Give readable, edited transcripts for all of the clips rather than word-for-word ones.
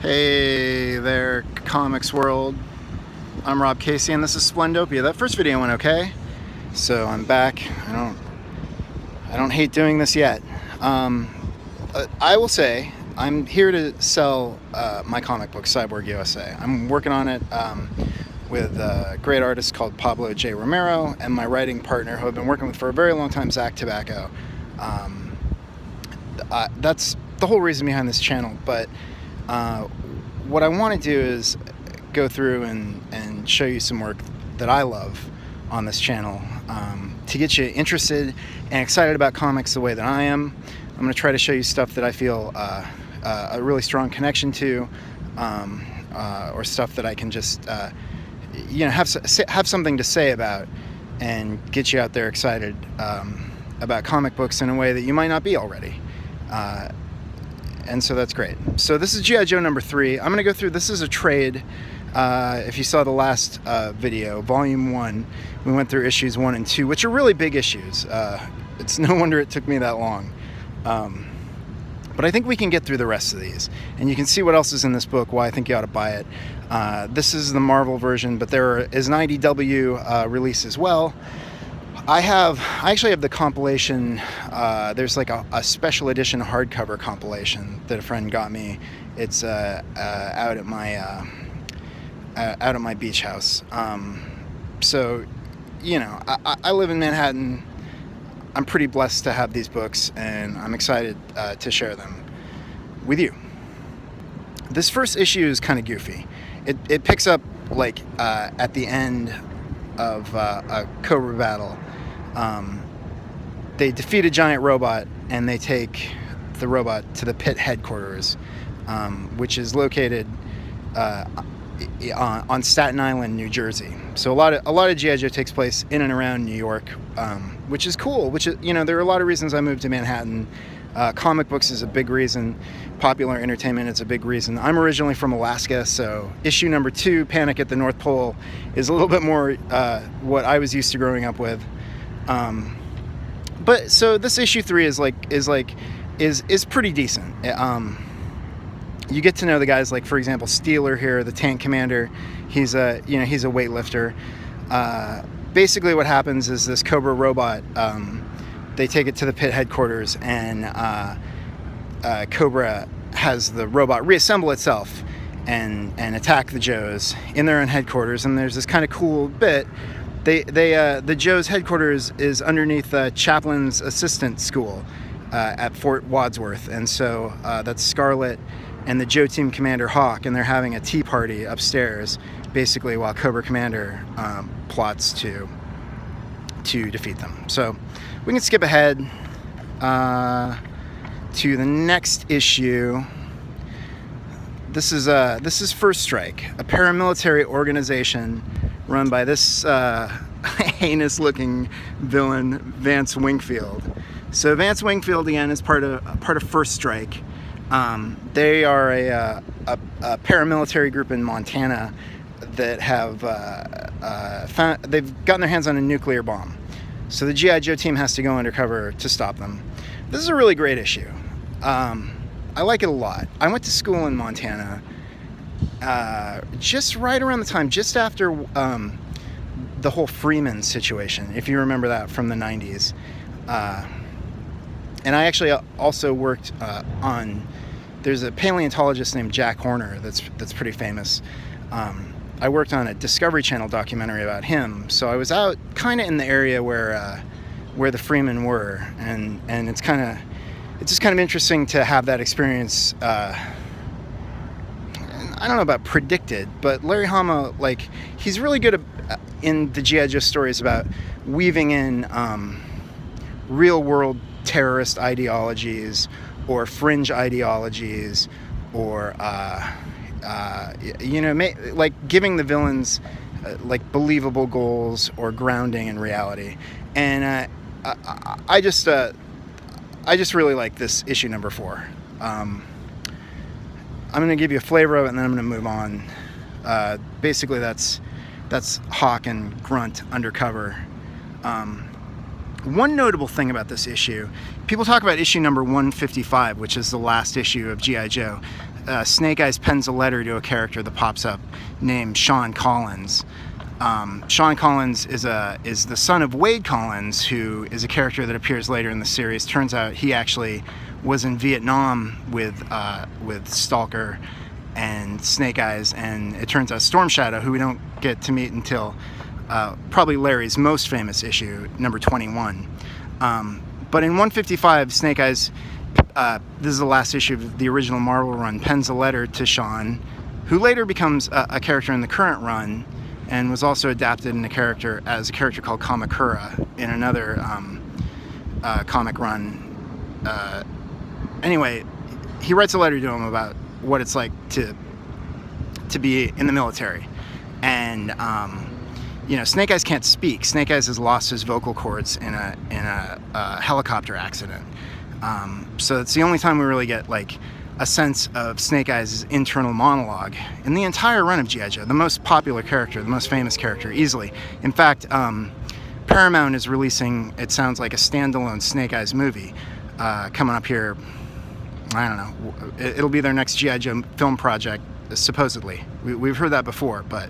Hey there, comics world. I'm Rob Casey and this is Splendopia. That first video went okay, so I'm back. I don't hate doing this yet. I will say I'm here to sell my comic book, Cyborg USA. I'm working on it with a great artist called Pablo J. Romero and my writing partner, who I've been working with for a very long time, Zach Tobacco. That's the whole reason behind this channel, but what I want to do is go through and show you some work that I love on this channel to get you interested and excited about comics the way that I am. I'm going to try to show you stuff that I feel a really strong connection to, or stuff that I can just have something to say about and get you out there excited about comic books in a way that you might not be already. And so that's great. So this is G.I. Joe number 3. I'm going to go through, this is a trade. If you saw the last video, volume 1, we went through issues 1 and 2, which are really big issues. It's no wonder it took me that long. But I think we can get through the rest of these. And you can see what else is in this book, why I think you ought to buy it. This is the Marvel version, but there is an IDW release as well. I actually have the compilation. There's like a special edition hardcover compilation that a friend got me. It's out at my beach house. So, you know, I live in Manhattan. I'm pretty blessed to have these books, and I'm excited to share them with you. This first issue is kind of goofy. It picks up like at the end of a Cobra battle. They defeat a giant robot and they take the robot to the pit headquarters, which is located on Staten Island, New Jersey. So a lot of G.I. Joe takes place in and around New York, which is cool. Which is, you know, there are a lot of reasons I moved to Manhattan. Comic books is a big reason. Popular entertainment is a big reason. I'm originally from Alaska, so issue number 2, Panic at the North Pole, is a little bit more what I was used to growing up with. But so this issue 3 is pretty decent. You get to know the guys, like for example Steeler here, the tank commander. He's a weightlifter. Basically what happens is this Cobra robot, they take it to the pit headquarters, and Cobra has the robot reassemble itself and attack the Joes in their own headquarters. And there's this kind of cool bit. The Joe's headquarters is underneath Chaplain's Assistant School at Fort Wadsworth, and so that's Scarlet and the Joe Team Commander Hawk, and they're having a tea party upstairs, basically while Cobra Commander plots to defeat them. So we can skip ahead to the next issue. This is First Strike, a paramilitary organization run by this heinous-looking villain, Vance Wingfield. So Vance Wingfield again is part of First Strike. They are a paramilitary group in Montana that have they've gotten their hands on a nuclear bomb. So the G.I. Joe team has to go undercover to stop them. This is a really great issue. I like it a lot. I went to school in Montana just right around the time, just after the whole Freeman situation, if you remember that from the 90s. And I actually also worked there's a paleontologist named Jack Horner that's pretty famous. I worked on a Discovery Channel documentary about him, so I was out kind of in the area where the Freemen were, and it's just kind of interesting to have that experience. I don't know about predicted, but Larry Hama, like, he's really good in the G.I. Joe stories about weaving in real-world terrorist ideologies or fringe ideologies, or like giving the villains like believable goals or grounding in reality. And I just really like this issue number 4. I'm going to give you a flavor of it, and then I'm going to move on. Basically, that's Hawk and Grunt undercover. One notable thing about this issue, people talk about issue number 155, which is the last issue of G.I. Joe. Snake Eyes pens a letter to a character that pops up named Sean Collins. Sean Collins is the son of Wade Collins, who is a character that appears later in the series. Turns out he actually was in Vietnam with Stalker and Snake Eyes, and it turns out Storm Shadow, who we don't get to meet until probably Larry's most famous issue, number 21. But in 155, Snake Eyes, this is the last issue of the original Marvel run, pens a letter to Sean, who later becomes a character in the current run, and was also adapted in as a character called Kamakura in another comic run. Anyway, he writes a letter to him about what it's like to be in the military, and Snake Eyes can't speak. Snake Eyes has lost his vocal cords in a helicopter accident, so it's the only time we really get like a sense of Snake Eyes' internal monologue in the entire run of G.I. Joe. The most popular character, the most famous character, easily. In fact, Paramount is releasing, it sounds like, a standalone Snake Eyes movie coming up here. I don't know. It'll be their next G.I. Joe film project, supposedly. We've heard that before, but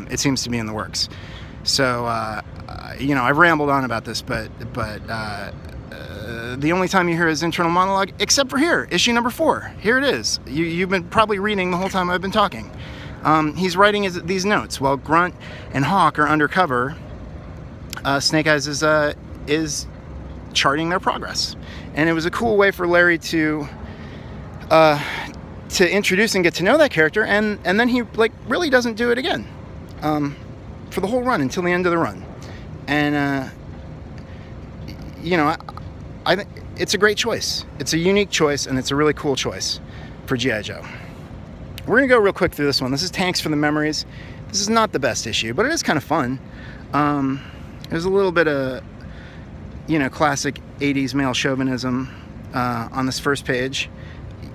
it seems to be in the works. So, I've rambled on about this, but the only time you hear his internal monologue, except for here, issue number 4. Here it is. You've been probably reading the whole time I've been talking. He's writing these notes while Grunt and Hawk are undercover. Snake Eyes is charting their progress, and it was a cool way for Larry to introduce and get to know that character, and then he really doesn't do it again for the whole run until the end of the run, and I think it's a great choice. It's a unique choice, and it's a really cool choice for G.I. Joe. We're going to go real quick through this one. This is Tanks for the Memories. This is not the best issue, but it is kind of fun. There's a little bit of, classic 80s male chauvinism on this first page.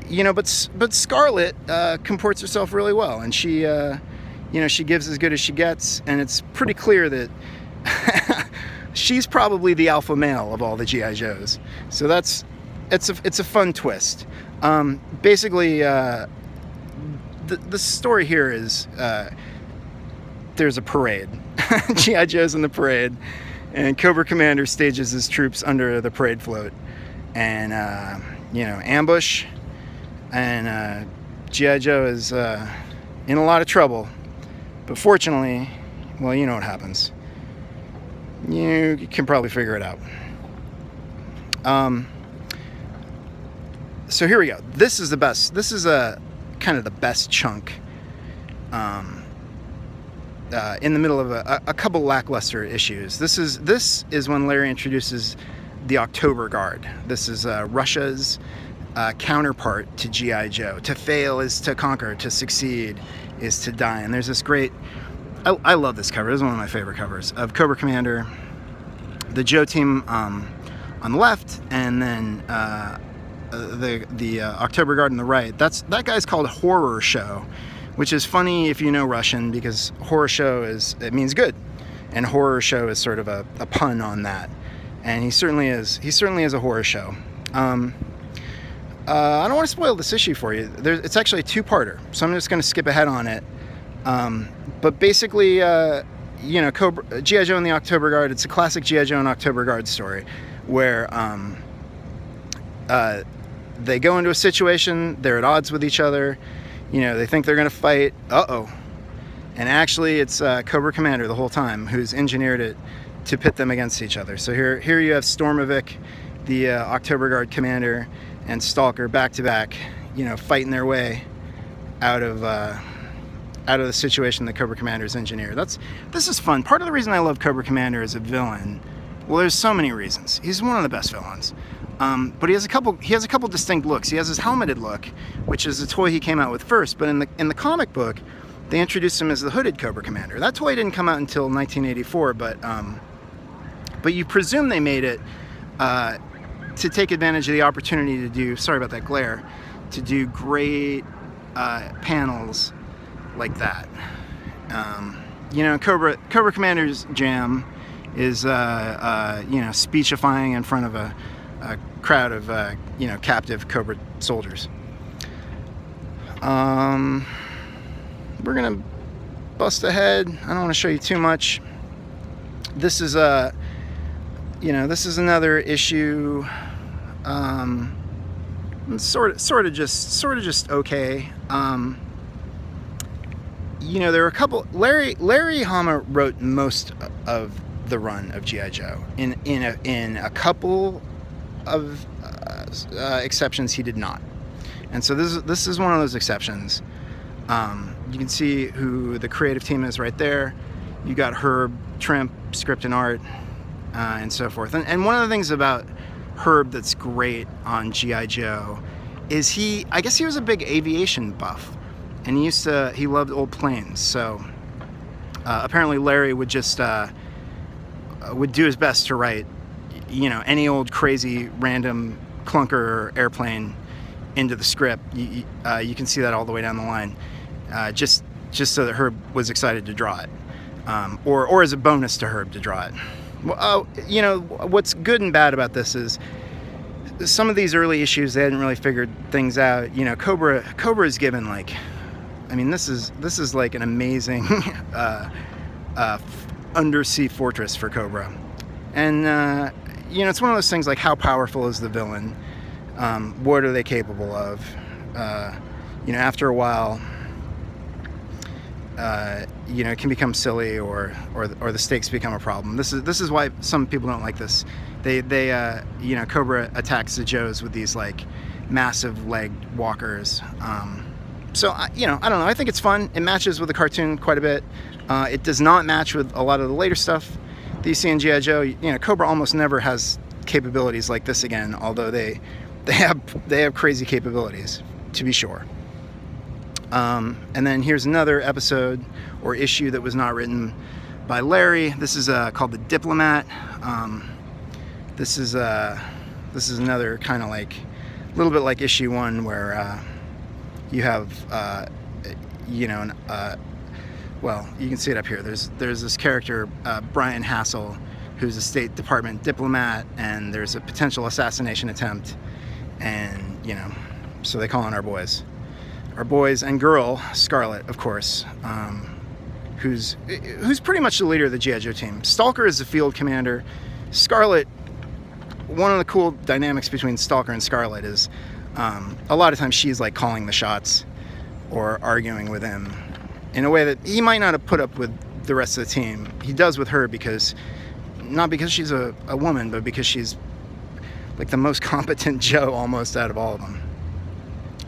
But Scarlet comports herself really well, and she gives as good as she gets, and it's pretty clear that she's probably the alpha male of all the G.I. Joes. So it's a fun twist. Basically, the story here is there's a parade. G.I. Joe's in the parade, and Cobra Commander stages his troops under the parade float, and ambush, and G.I. Joe is in a lot of trouble. But fortunately, well, you know what happens. You can probably figure it out. So here we go. This is the best. This is kind of the best chunk in the middle of a couple lackluster issues. This is when Larry introduces the October Guard. This is Russia's counterpart to G.I. Joe. To fail is to conquer. To succeed is to die. And there's this great... I love this cover. This is one of my favorite covers of Cobra Commander, the Joe team on the left, and then the October Guard on the right. That guy's called Horror Show, which is funny if you know Russian, because horror show it means good, and horror show is sort of a pun on that. And he certainly is a horror show. I don't want to spoil this issue for you. It's actually a two-parter, so I'm just going to skip ahead on it. But basically, G.I. Joe and the October Guard, it's a classic G.I. Joe and October Guard story, where they go into a situation, they're at odds with each other, they think they're going to fight, and actually it's Cobra Commander the whole time who's engineered it to pit them against each other. So here you have Stormovic, the October Guard commander, and Stalker back to back, fighting their way out of the situation that Cobra Commander's engineered. This is fun. Part of the reason I love Cobra Commander as a villain, well, there's so many reasons. He's one of the best villains. But he has a couple distinct looks. He has his helmeted look, which is a toy he came out with first. But in the comic book, they introduced him as the hooded Cobra Commander. That toy didn't come out until 1984, but you presume they made it to take advantage of the opportunity to do, sorry about that glare, to do great panels like that. Cobra Commander's jam is speechifying in front of a crowd of captive Cobra soldiers. We're gonna bust ahead. I don't want to show you too much. This is this is another issue. Sort of just okay. There were a couple. Larry Hama wrote most of the run of G.I. Joe. In a couple of exceptions, he did not. And so this is one of those exceptions. You can see who the creative team is right there. You got Herb Trimp, script and art, and so forth. And one of the things about Herb that's great on G.I. Joe is I guess he was a big aviation buff, and he loved old planes. So apparently Larry would just would do his best to write any old crazy random clunker airplane into the script. You can see that all the way down the line, just so that Herb was excited to draw it, or as a bonus to Herb to draw it. Well, what's good and bad about this is some of these early issues, they hadn't really figured things out. Cobra is given this is like an amazing undersea fortress for Cobra, and it's one of those things like, how powerful is the villain? What are they capable of? After a while, it can become silly, or the stakes become a problem. This is why some people don't like this. They Cobra attacks the Joes with these massive legged walkers. So I don't know. I think it's fun. It matches with the cartoon quite a bit. It does not match with a lot of the later stuff that you see in G.I. Joe. Cobra almost never has capabilities like this again, although they have crazy capabilities, to be sure. And then here's another episode or issue that was not written by Larry. This is called The Diplomat. This is another kind of a little bit like issue 1, where you have well, you can see it up here. There's this character, Brian Hassel, who's a State Department diplomat, and there's a potential assassination attempt, and so they call in our boys and girl, Scarlet, of course, who's pretty much the leader of the G.I. Joe team. Stalker is the field commander. Scarlet, one of the cool dynamics between Stalker and Scarlet is a lot of times she's calling the shots or arguing with him in a way that he might not have put up with the rest of the team. He does with her not because she's a woman, but because she's the most competent Joe almost out of all of them.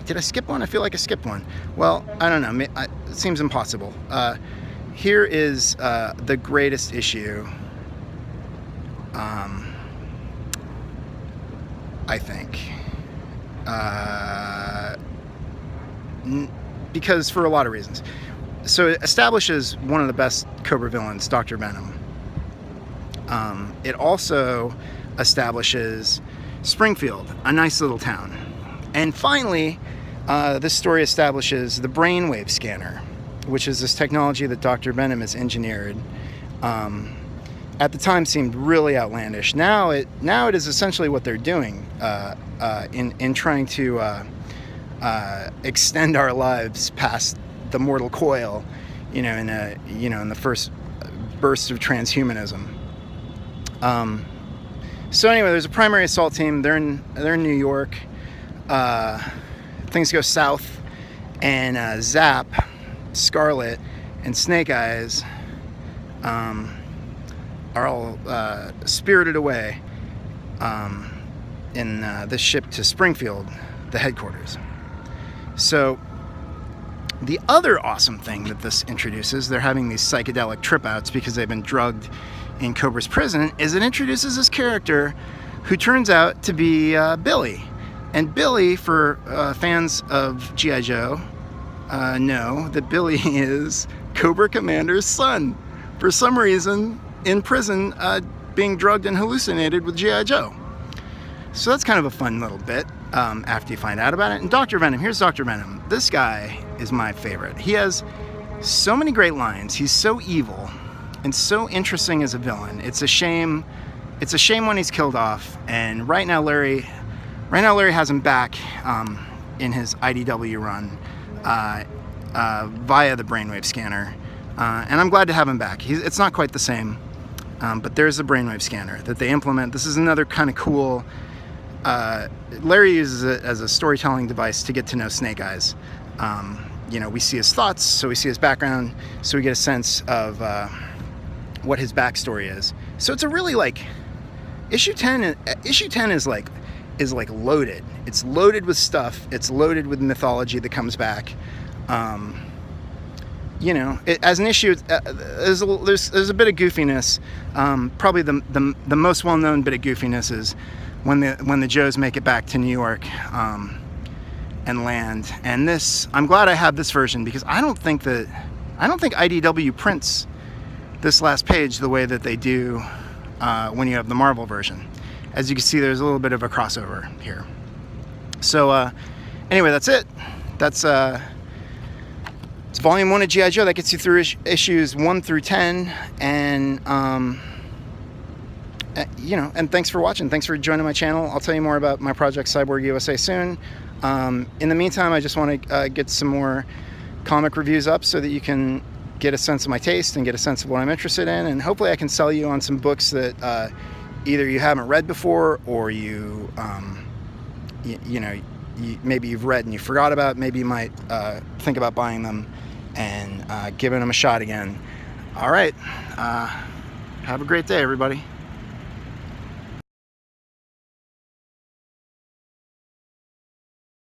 Did I skip one? I feel like I skipped one. Well, I don't know. It seems impossible. Here is the greatest issue, I think. Because for a lot of reasons. So it establishes one of the best Cobra villains, Dr. Venom. It also establishes Springfield, a nice little town. And finally, this story establishes the brainwave scanner, which is this technology that Dr. Venom has engineered. At the time seemed really outlandish. Now it is essentially what they're doing in trying to extend our lives past the mortal coil, in the first burst of transhumanism. So anyway, there's a primary assault team. They're in New York. Things go south, and Zap, Scarlet, and Snake Eyes are all spirited away in this ship to Springfield, the headquarters. So the other awesome thing that this introduces, they're having these psychedelic trip outs because they've been drugged in Cobra's prison, is it introduces this character who turns out to be Billy. And Billy, for fans of G.I. Joe, know that Billy is Cobra Commander's son. For some reason, in prison, being drugged and hallucinated with G.I. Joe. So that's kind of a fun little bit after you find out about it. And Dr. Venom, here's Dr. Venom. This guy is my favorite. He has so many great lines. He's so evil and so interesting as a villain. It's a shame when he's killed off. And right now Larry has him back in his IDW run. via the brainwave scanner, and I'm glad to have him back. It's not quite the same, but there's a brainwave scanner that they implement. This is another kind of cool. Larry uses it as a storytelling device to get to know Snake Eyes. You know, we see his thoughts, so we see his background, so we get a sense of what his backstory is. So it's a really like issue 10. Issue 10 is like loaded. It's loaded with stuff. It's loaded with mythology that comes back. You know, as an issue, there's a bit of goofiness. Probably the most well-known bit of goofiness is when the Joes make it back to New York and land. And this, I'm glad I have this version, because I don't think IDW prints this last page the way that they do when you have the Marvel version. As you can see, there's a little bit of a crossover here. So anyway, that's it. That's it's volume 1 of G.I. Joe. That gets you through issues 1 through 10. And you know, and thanks for watching. Thanks for joining my channel. I'll tell you more about my project Cyborg USA soon. In the meantime, I just want to get some more comic reviews up so that you can get a sense of my taste and get a sense of what I'm interested in, and hopefully I can sell you on some books that either you haven't read before, or you know, maybe you've read and you forgot about. Maybe you might think about buying them and giving them a shot again. All right, have a great day, everybody.